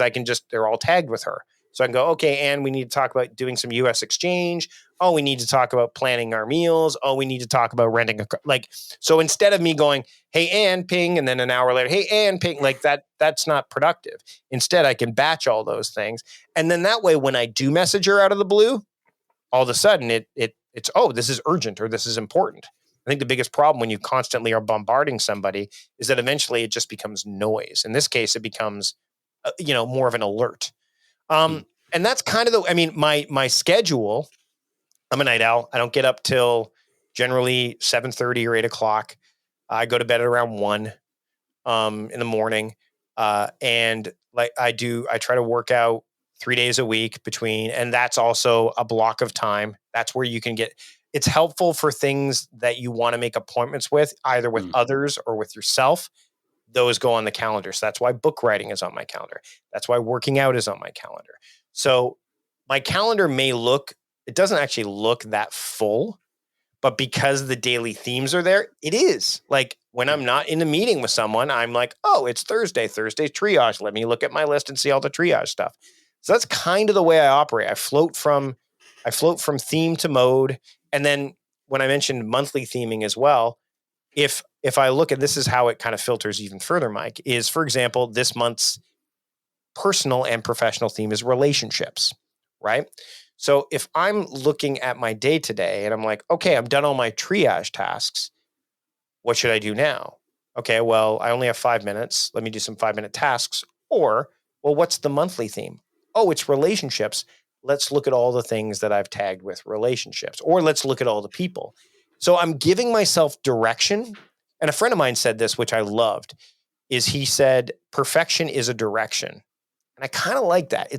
they're all tagged with her. So I can go, okay, Anne, we need to talk about doing some US exchange. Oh, we need to talk about planning our meals. Oh, we need to talk about renting a car. So instead of me going, hey, Anne, ping, and then an hour later, hey, Anne, ping, that's not productive. Instead, I can batch all those things. And then that way, when I do message her out of the blue, all of a sudden it's, oh, this is urgent, or this is important. I think the biggest problem when you constantly are bombarding somebody is that eventually it just becomes noise. In this case, it becomes, more of an alert. And that's kind of my schedule. I'm a night owl. I don't get up till generally 7:30 or 8 o'clock. I go to bed at around 1 in the morning. And I try to work out 3 days a week and that's also a block of time. That's where you can it's helpful for things that you want to make appointments with, either with others or with yourself. Those go on the calendar. So that's why book writing is on my calendar. That's why working out is on my calendar. So my calendar it doesn't actually look that full, but because the daily themes are there, it is. When I'm not in a meeting with someone, I'm like, oh, it's Thursday. Thursday's triage. Let me look at my list and see all the triage stuff. So that's kind of the way I operate. I float from theme to mode. And then when I mentioned monthly theming as well, if I look at, this is how it kind of filters even further, Mike, is, for example, this month's personal and professional theme is relationships, right? So if I'm looking at my day today and I'm like, okay, I'm done all my triage tasks, what should I do now? Okay, well, I only have 5 minutes. Let me do some 5-minute tasks. Or, well, what's the monthly theme? Oh, it's relationships. Let's look at all the things that I've tagged with relationships, or let's look at all the people. So I'm giving myself direction. And a friend of mine said this, which I loved, is he said, perfection is a direction. And I kind of like that.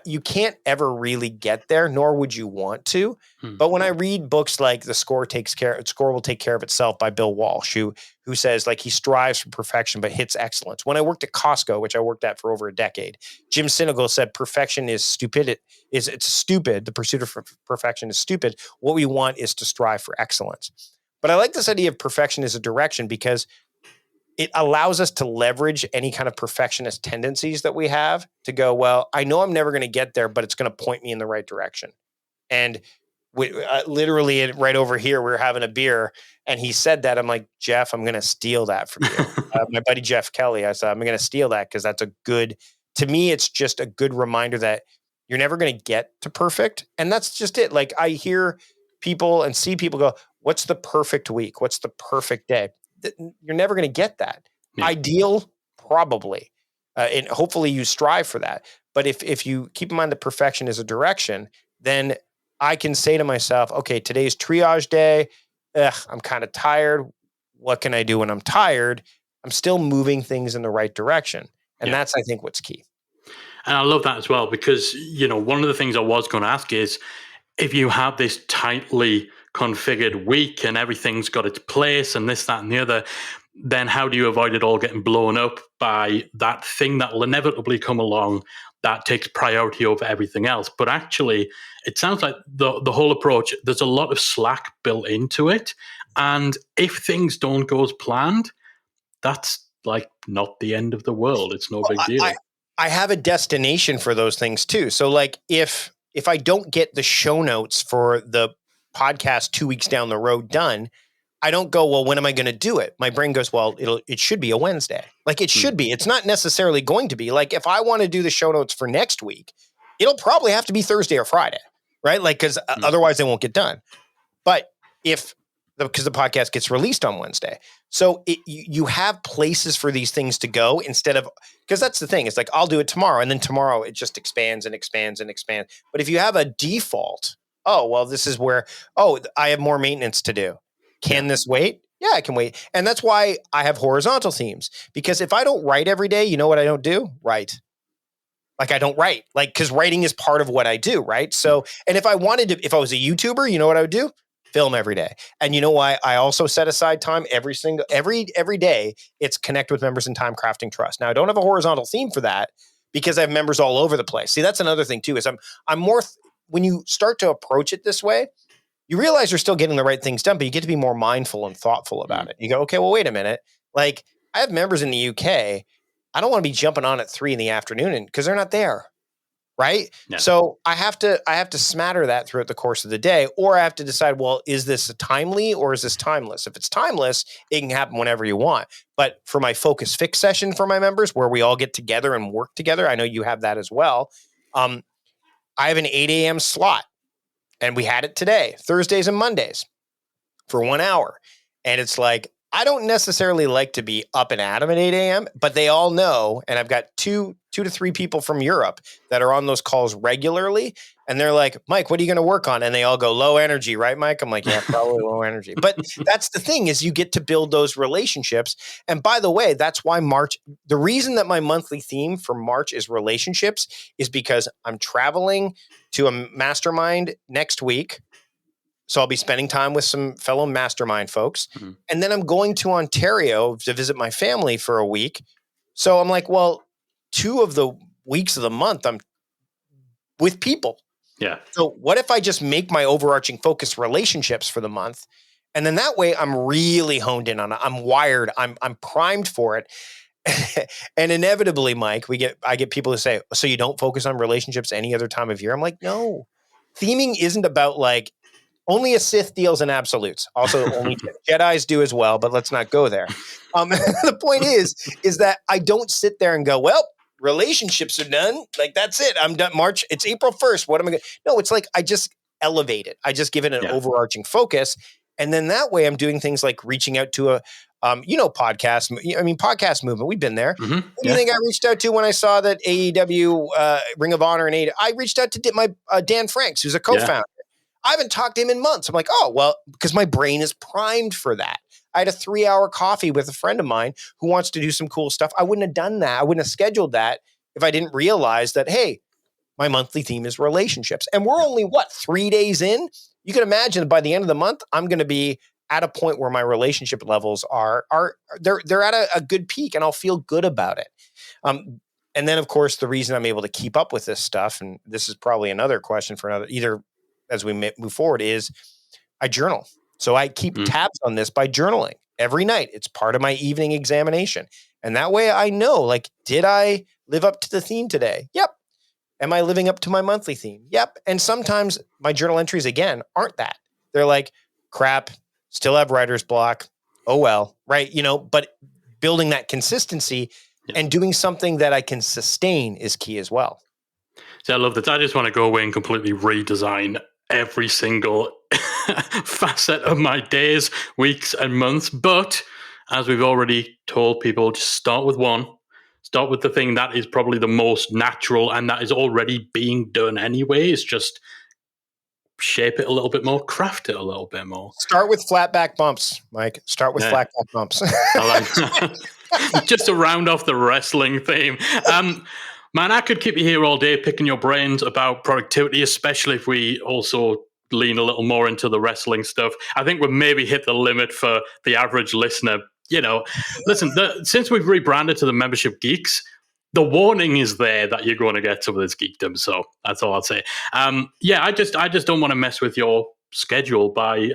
You can't ever really get there, nor would you want to. But when I read books like The Score Will Take Care of Itself by Bill Walsh, who says he strives for perfection but hits excellence. When I worked at Costco, which I worked at for over a decade, Jim Sinegal said perfection is stupid. It's stupid. The pursuit of perfection is stupid. What we want is to strive for excellence. But I like this idea of perfection as a direction because it allows us to leverage any kind of perfectionist tendencies that we have to go, well, I know I'm never going to get there, but it's going to point me in the right direction. And literally right over here, we were having a beer and he said that. I'm like, Jeff, I'm going to steal that from you. My buddy, Jeff Kelly, I said, I'm going to steal that because to me, it's just a good reminder that you're never going to get to perfect. And that's just it. I hear people and see people go, what's the perfect week? What's the perfect day? You're never going to get that. Yeah. Ideal, probably. And hopefully you strive for that. But if you keep in mind that perfection is a direction, then I can say to myself, okay, today's triage day. I'm kind of tired. What can I do when I'm tired? I'm still moving things in the right direction. And that's, I think, what's key. And I love that as well, because, one of the things I was going to ask is, if you have this tightly configured week and everything's got its place and this, that, and the other, then how do you avoid it all getting blown up by that thing that will inevitably come along that takes priority over everything else? But actually, it sounds like the whole approach, there's a lot of slack built into it. And if things don't go as planned, that's not the end of the world. It's no big deal. I have a destination for those things too. So if I don't get the show notes for the podcast 2 weeks down the road done, I don't go, well, when am I going to do it? My brain goes, well, it should be a Wednesday. It should be. It's not necessarily going to be. If I want to do the show notes for next week, it'll probably have to be Thursday or Friday, right? Because otherwise they won't get done. But if because the podcast gets released on Wednesday. So you have places for these things to go instead of, because that's the thing. It's like, I'll do it tomorrow. And then tomorrow it just expands and expands and expands. But if you have a default, oh, well, this is where, oh, I have more maintenance to do. Can this wait? Yeah, I can wait. And that's why I have horizontal themes, because if I don't write every day, you know what I don't do? Write. Like I don't write, like, because writing is part of what I do, right? So, and if I was a YouTuber, you know what I would do? Film every day. And you know why I also set aside time every day? It's connect with members in Time Crafting Trust. Now I don't have a horizontal theme for that because I have members all over the place. See, that's another thing too, is I'm more, when you start to approach it this way, you realize you're still getting the right things done, but you get to be more mindful and thoughtful about it. You go, okay, well, wait a minute. Like I have members in the UK. I don't want to be jumping on at 3 p.m. because they're not there. Right. Yeah. So I have to smatter that throughout the course of the day, or I have to decide, well, is this timely or is this timeless? If it's timeless, it can happen whenever you want. But for my focus fix session for my members, where we all get together and work together, I know you have that as well. I have an 8 a.m. slot, and we had it today, Thursdays and Mondays, for 1 hour. And it's like, I don't necessarily like to be up and at them at 8 a.m., but they all know, and I've got two to three people from Europe that are on those calls regularly, and they're like, Mike, what are you going to work on? And they all go, low energy, right, Mike? I'm like, yeah, probably low energy. But that's the thing, is you get to build those relationships. And by the way, that's why the reason that my monthly theme for March is relationships is because I'm traveling to a mastermind next week. So I'll be spending time with some fellow mastermind folks. Mm-hmm. And then I'm going to Ontario to visit my family for a week. So I'm like, well, 2 of the weeks of the month, I'm with people. Yeah. So what if I just make my overarching focus relationships for the month? And then that way I'm really honed in on it. I'm wired. I'm primed for it. And inevitably, Mike, I get people who say, so you don't focus on relationships any other time of year? I'm like, no. Theming isn't about like, only a Sith deals in absolutes. Also, only Jedis do as well, but let's not go there. The point is that I don't sit there and go, well, relationships are done. Like, that's it. I'm done. March. It's April 1st. What am I going to? No, it's like I just elevate it. I just give it an overarching focus. And then that way I'm doing things like reaching out to a, podcast. I mean, podcast movement. We've been there. Mm-hmm. Who do you think I reached out to when I saw that AEW, Ring of Honor and AEW? I reached out to my Dan Franks, who's a co-founder. Yeah. I haven't talked to him in months. I'm like, oh, well, because my brain is primed for that. I had a 3-hour coffee with a friend of mine who wants to do some cool stuff. I wouldn't have done that. I wouldn't have scheduled that if I didn't realize that, hey, my monthly theme is relationships. And we're only, 3 days in? You can imagine that by the end of the month, I'm going to be at a point where my relationship levels they're at a good peak, and I'll feel good about it. And then, of course, the reason I'm able to keep up with this stuff, and this is probably another question for either as we move forward, is I journal. So I keep tabs on this by journaling every night. It's part of my evening examination. And that way I know, like, did I live up to the theme today? Yep. Am I living up to my monthly theme? Yep. And sometimes my journal entries, again, aren't that. They're like, crap, still have writer's block. Oh, well, right. But building that consistency and doing something that I can sustain is key as well. So I love that. I just want to go away and completely redesign every single facet of my days, weeks, and months. But as we've already told people, just start with one. Start with the thing that is probably the most natural and that is already being done anyway. It's just shape it a little bit more, craft it a little bit more. Start with flat back bumps, Mike. Start with flat back bumps. I like that. Just to round off the wrestling theme. Man, I could keep you here all day picking your brains about productivity, especially if we also lean a little more into the wrestling stuff. I think we've maybe hit the limit for the average listener. Listen, since we've rebranded to the Membership Geeks, the warning is there that you're going to get some of this geekdom. So that's all I'll say. I just don't want to mess with your schedule by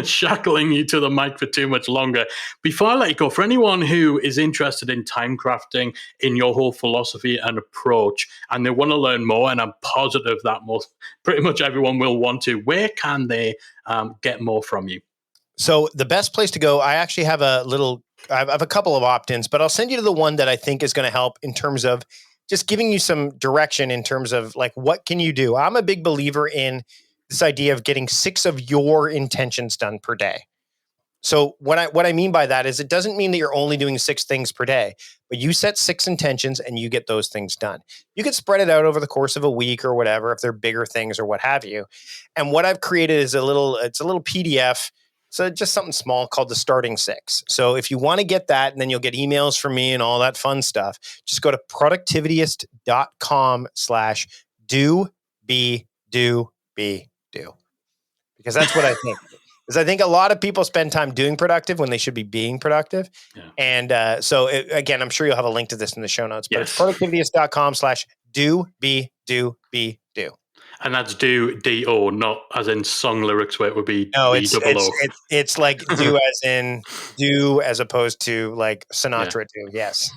shackling you to the mic for too much longer. Before I let you go, for anyone who is interested in time crafting, in your whole philosophy and approach, and they want to learn more, and I'm positive that pretty much everyone will want to, where can they get more from you? So the best place to go, I actually have I have a couple of opt-ins, but I'll send you to the one that I think is going to help in terms of just giving you some direction in terms of like, what can you do? I'm a big believer in this idea of getting 6 of your intentions done per day. So what I mean by that is it doesn't mean that you're only doing 6 things per day, but you set 6 intentions and you get those things done. You could spread it out over the course of a week or whatever, if they're bigger things or what have you. And what I've created is a little PDF. So just something small called the Starting 6. So if you want to get that, and then you'll get emails from me and all that fun stuff, just go to productivityist.com/do, be, do, be, do. Because that's what I think. Because I think a lot of people spend time doing productive when they should be being productive. Yeah. And again, I'm sure you'll have a link to this in the show notes, but it's productivityist.com/do, be, do, be, do. And that's do, D-O, not as in song lyrics where it would be D-double-O. It's like do as in do as opposed to like Sinatra do. Yes.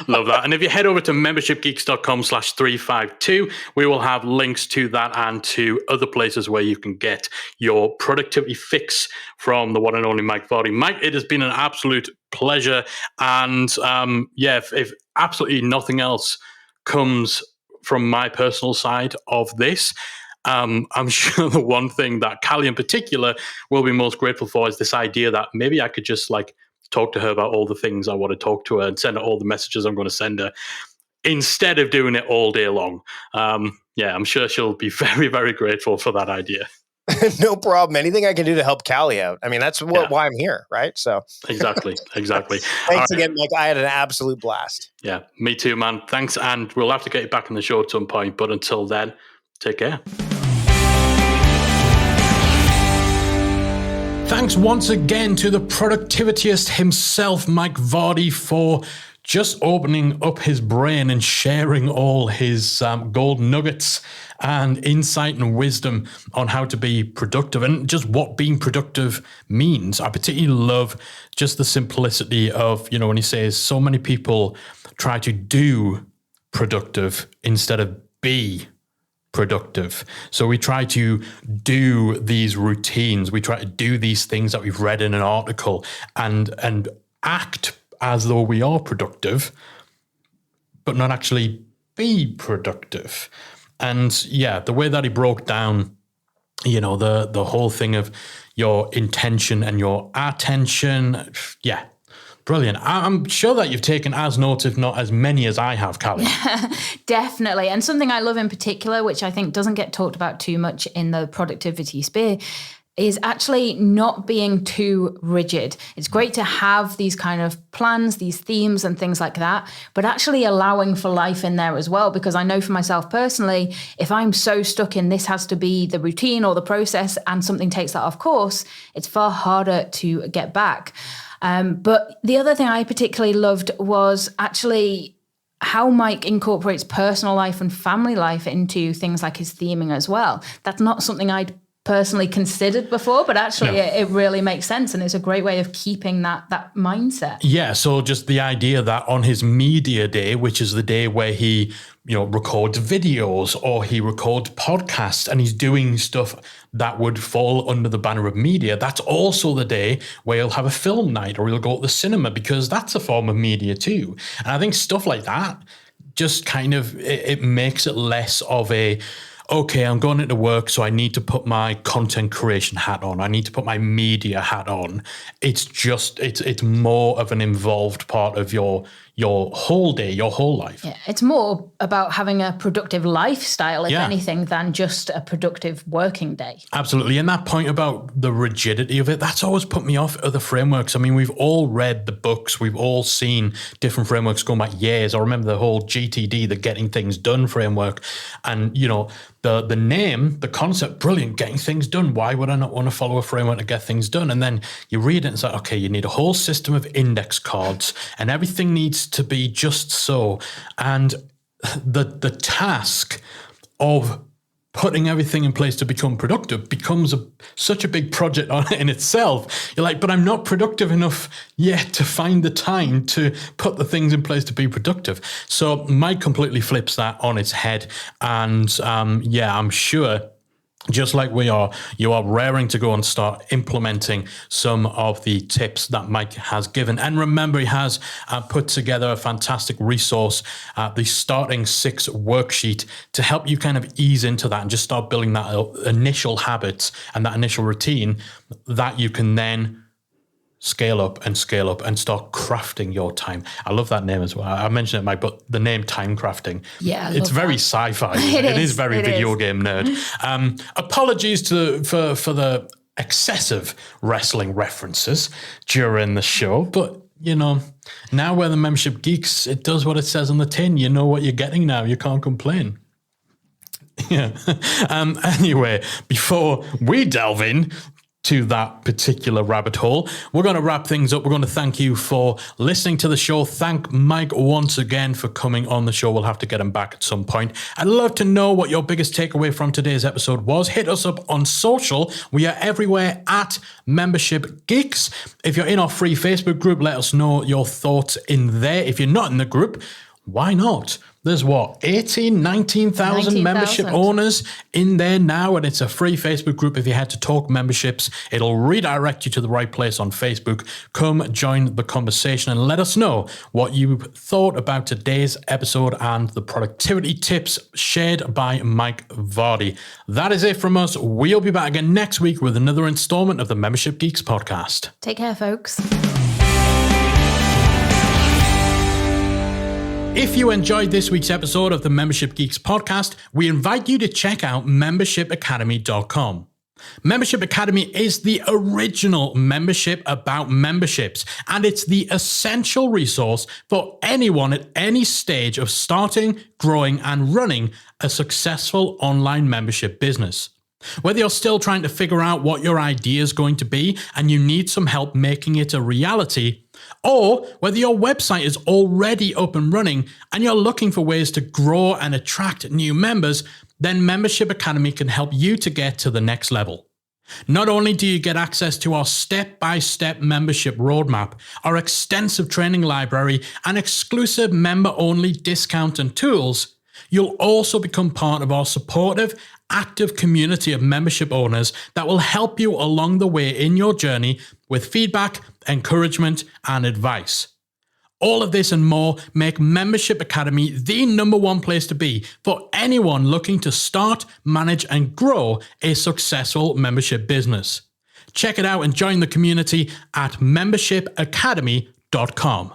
Love that. And if you head over to membershipgeeks.com/352, we will have links to that and to other places where you can get your productivity fix from the one and only Mike Vardy. Mike, it has been an absolute pleasure. And if absolutely nothing else comes from my personal side of this, I'm sure the one thing that Callie in particular will be most grateful for is this idea that maybe I could just like talk to her about all the things I want to talk to her and send her all the messages I'm going to send her instead of doing it all day long. I'm sure she'll be very, very grateful for that idea. No problem. Anything I can do to help Callie out. I mean, that's why I'm here, right? So exactly. Thanks again, Mike. I had an absolute blast. Yeah, me too, man. Thanks, and we'll have to get you back on the show at some point. But until then, take care. Thanks once again to the productivityist himself, Mike Vardy, for just opening up his brain and sharing all his gold nuggets and insight and wisdom on how to be productive and just what being productive means. I particularly love just the simplicity of, when he says so many people try to do productive instead of be productive. So we try to do these routines. We try to do these things that we've read in an article and act as though we are productive, but not actually be productive. And the way that he broke down, the whole thing of your intention and your attention, brilliant. I'm sure that you've taken as notes, if not as many as I have, Callie. Definitely. And something I love in particular, which I think doesn't get talked about too much in the productivity sphere, is actually not being too rigid. It's great to have these kind of plans, these themes and things like that, but actually allowing for life in there as well. Because I know for myself personally, if I'm so stuck in this has to be the routine or the process and something takes that off course, it's far harder to get back. But the other thing I particularly loved was actually how Mike incorporates personal life and family life into things like his theming as well. That's not something I'd personally considered before, but actually it really makes sense, and it's a great way of keeping that mindset. Yeah, so just the idea that on his media day, which is the day where he records videos or he records podcasts and he's doing stuff that would fall under the banner of media, that's also the day where he'll have a film night or he'll go to the cinema, because that's a form of media too. And I think stuff like that just kind of, it makes it less of a, okay, I'm going into work, so I need to put my content creation hat on. I need to put my media hat on. It's just, it's more of an involved part of your whole day, your whole life. Yeah, it's more about having a productive lifestyle, if anything, than just a productive working day. Absolutely. And that point about the rigidity of it, that's always put me off other frameworks. I mean, we've all read the books. We've all seen different frameworks going back years. I remember the whole GTD, the Getting Things Done framework. And, the name, the concept, brilliant, getting things done. Why would I not want to follow a framework to get things done? And then you read it and it's like, okay, you need a whole system of index cards and everything needs to be just so. And the task of putting everything in place to become productive becomes such a big project in itself. You're like, but I'm not productive enough yet to find the time to put the things in place to be productive. So Mike completely flips that on its head. And I'm sure just like we are, you are raring to go and start implementing some of the tips that Mike has given. And remember, he has put together a fantastic resource, the Starting 6 worksheet, to help you kind of ease into that and just start building that initial habits and that initial routine that you can then scale up and start crafting your time. I love that name as well. I mentioned it, Mike, but the name time crafting. Yeah, it's very sci-fi. It is very video game nerd. Apologies for the excessive wrestling references during the show, but you know, now we're the Membership Geeks. It does what it says on the tin. You know what you're getting now. You can't complain. Yeah. Anyway, before we delve in to that particular rabbit hole, we're going to wrap things up. We're going to thank you for listening to the show. Thank Mike once again for coming on the show. We'll have to get him back at some point. I'd love to know what your biggest takeaway from today's episode was. Hit us up on social. We are everywhere at Membership Geeks. If you're in our free Facebook group, let us know your thoughts in there. If you're not in the group, why not? There's 19,000 membership owners in there now, and it's a free Facebook group. If you head to Talk Memberships, it'll redirect you to the right place on Facebook. Come join the conversation and let us know what you thought about today's episode and the productivity tips shared by Mike Vardy. That is it from us. We'll be back again next week with another installment of the Membership Geeks podcast. Take care, folks. If you enjoyed this week's episode of the Membership Geeks podcast, we invite you to check out membershipacademy.com. Membership Academy is the original membership about memberships, and it's the essential resource for anyone at any stage of starting, growing, and running a successful online membership business. Whether you're still trying to figure out what your idea is going to be and you need some help making it a reality, or whether your website is already up and running and you're looking for ways to grow and attract new members, then Membership Academy can help you to get to the next level. Not only do you get access to our step-by-step membership roadmap, our extensive training library, and exclusive member-only discount and tools, you'll also become part of our supportive, active community of membership owners that will help you along the way in your journey with feedback, encouragement, and advice. All of this and more make Membership Academy the #1 place to be for anyone looking to start, manage, and grow a successful membership business. Check it out and join the community at membershipacademy.com.